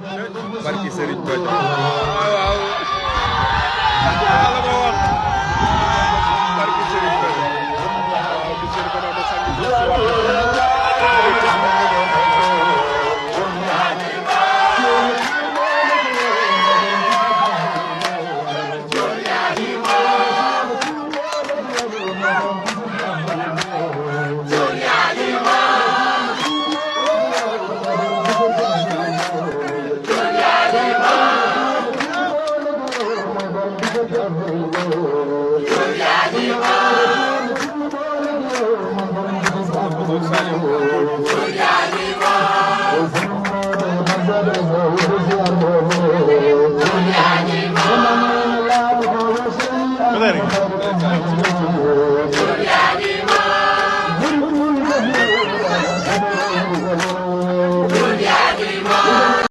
barki Serigne Béthio waaw waaw barki Serigne Béthio waaw bi Serigne Béthio do sangi do Salim